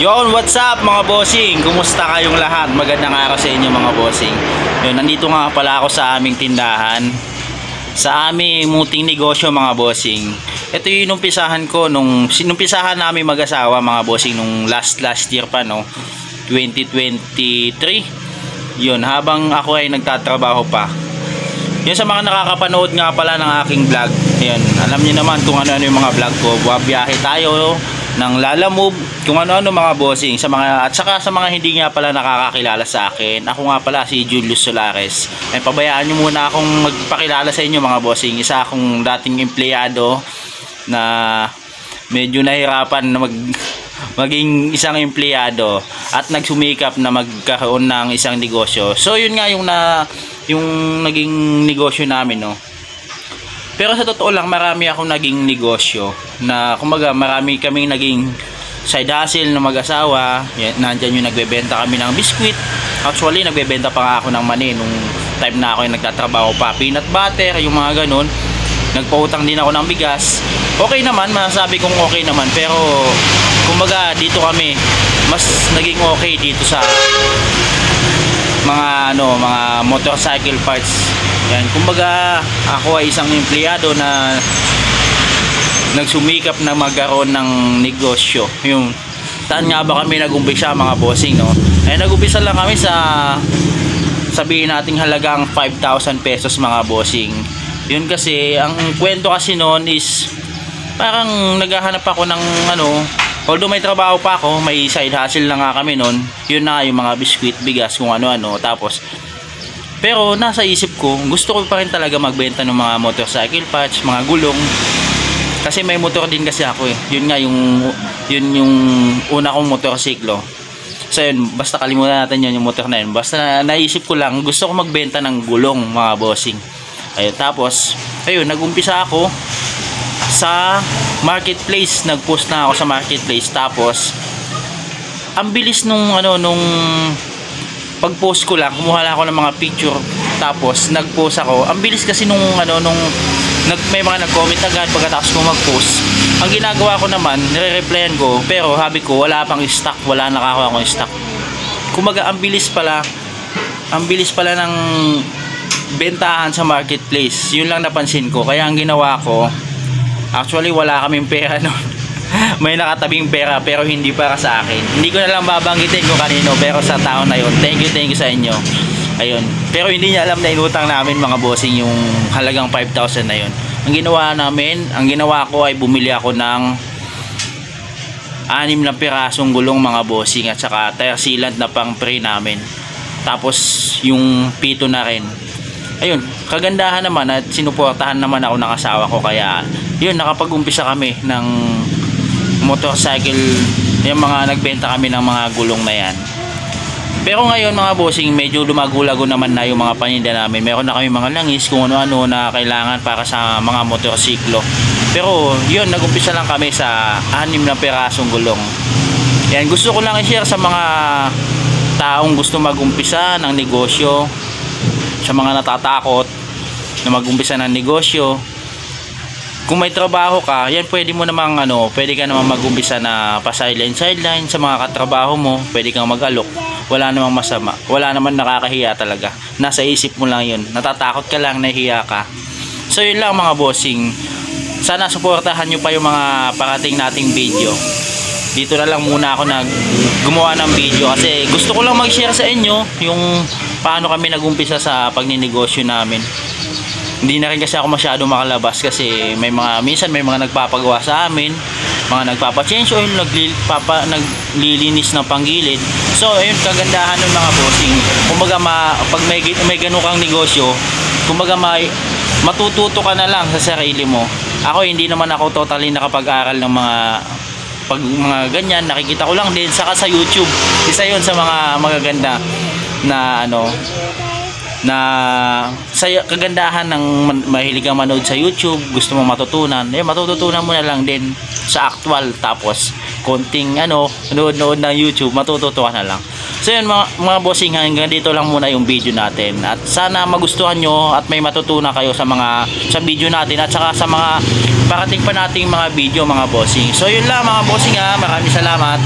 Yon, what's up mga bossing? Kumusta kayong lahat? Magandang araw sa inyo mga bossing. Yun, nandito nga pala ako sa aming tindahan, sa aming munting negosyo mga bossing. Ito yung inumpisahan ko nung sinumpisahan namin mag-asawa mga bossing nung last year pa, no, 2023. Yun, habang ako ay nagtatrabaho pa. Yun, sa mga nakakapanood nga pala ng aking vlog, yun, alam niyo naman kung ano-ano yung mga vlog ko. Biyahe tayo ng Lalamove, kung ano-ano mga bossing, sa mga, at saka sa mga hindi nga pala nakakakilala sa akin. Ako nga pala si Julius Solares. Ay, pabayaan nyo muna akong magpakilala sa inyo mga bossing. Isa akong dating empleyado na medyo nahirapan na maging isang empleyado at nagsumikap na magkaroon ng isang negosyo. So yun nga yung naging negosyo namin, no. Pero sa totoo lang, marami akong naging negosyo na, kumbaga, marami kaming naging side hustle na mag-asawa. Nandyan yung nagbebenta kami ng biskwit. Actually, nagbebenta pa nga ako ng mani nung time na ako yung nagtatrabaho pa. Peanut butter, yung mga ganun. Nagpautang din ako ng bigas. Okay naman, masasabi kong okay naman. Pero, kumbaga, dito kami, mas naging okay dito sa mga motorcycle parts. Yan, kumbaga ako ay isang empleyado na nagsumikap na magkaroon ng negosyo. Yung saan nga ba kami nag-umpisa mga bossing, no? Eh, nag-umpisa lang kami sa, sabihin nating halagang 5,000 pesos mga bossing. Yun, kasi ang kwento kasi noon is parang naghahanap ako ng although may trabaho pa ako, may side hustle na nga kami noon. Yun na yung mga biskwit, bigas, kung ano-ano. Tapos pero nasa isip ko, gusto ko pa rin talaga magbenta ng mga motorcycle parts, mga gulong. Kasi may motor din kasi ako eh. Yun yung una kong motorsiklo. So yun, basta kalimutan natin yun, yung motor na yun. Basta naisip ko lang, gusto ko magbenta ng gulong mga bossing. Ayun, tapos, ayun, nag-umpisa ako sa marketplace. Nag-post na ako sa marketplace. Tapos, ang bilis nung pag-post ko lang, kumuha lang ako ng mga picture, tapos nag-post ako. Ang bilis kasi nung may mga nag-comment agad pagkatapos ko mag-post. Ang ginagawa ko naman, nire-replyan ko, pero sabi ko wala pang stock, wala nakakuha akong stock. Kumaga ang bilis pala ng bentahan sa marketplace. Yun lang napansin ko. Kaya ang ginawa ko, actually wala kaming pera noon. May nakatabing pera pero hindi para sa akin. Hindi ko na lang babanggitin kung kanino, pero sa tao na yun, thank you sa inyo. Ayun. Pero hindi niya alam na inutang namin mga bossing yung halagang 5,000 na yun. Ang ginawa ko ay bumili ako ng 6 na pirasong gulong mga bossing, at saka tire sealant na pang pre namin. Tapos yung pito na rin. Ayun, kagandahan naman at sinuportahan naman ako ng asawa ko, kaya yun, nakapag-umpisa kami ng motorcycle, yung mga nagbenta kami ng mga gulong na yan. Pero ngayon mga bossing, medyo lumagulago naman na yung mga paninda namin. Meron na kami mga langis, kung ano-ano na kailangan para sa mga motorsiklo. Pero yun, nag-umpisa lang kami sa 6 na pirasong gulong. Yan, gusto ko lang i-share sa mga taong gusto mag-umpisa ng negosyo, sa mga natatakot na mag-umpisa ng negosyo. Kung may trabaho ka, yan, pwede ka namang mag-umpisa na pa-sideline sa mga katrabaho mo. Pwede kang mag-alok. Wala namang masama. Wala naman nakakahiya talaga. Nasa isip mo lang yun. Natatakot ka lang, nahihiya ka. So yun lang mga bossing. Sana suportahan nyo pa yung mga parating nating video. Dito na lang muna ako gumawa ng video kasi gusto ko lang mag-share sa inyo yung paano kami nag-umpisa sa pagninegosyo namin. Hindi na rin kasi ako masyado makalabas kasi minsan may mga nagpapagawa sa amin, mga nagpapa-change oil, naglilinis ng panggilid. So ayun, kagandahan ng mga bossing. Kumbaga pag may ganun kang negosyo, kumbaga matututo ka na lang sa sarili mo. Ako hindi naman ako totally nakapag-aral ng mga ganyan, nakikita ko lang din saka sa YouTube. Isa 'yon sa mga magaganda na sa kagandahan ng mahilig kang manood sa YouTube, gusto mo matutunan, matututunan mo na lang din sa actual. Tapos konting nood ng YouTube, matututo ka na lang. So yun mga bossing, hanggang dito lang muna yung video natin, at sana magustuhan nyo at may matutunan kayo sa video natin, at saka sa mga parating pa nating mga video mga bossing. So yun lang mga bossing, maraming salamat.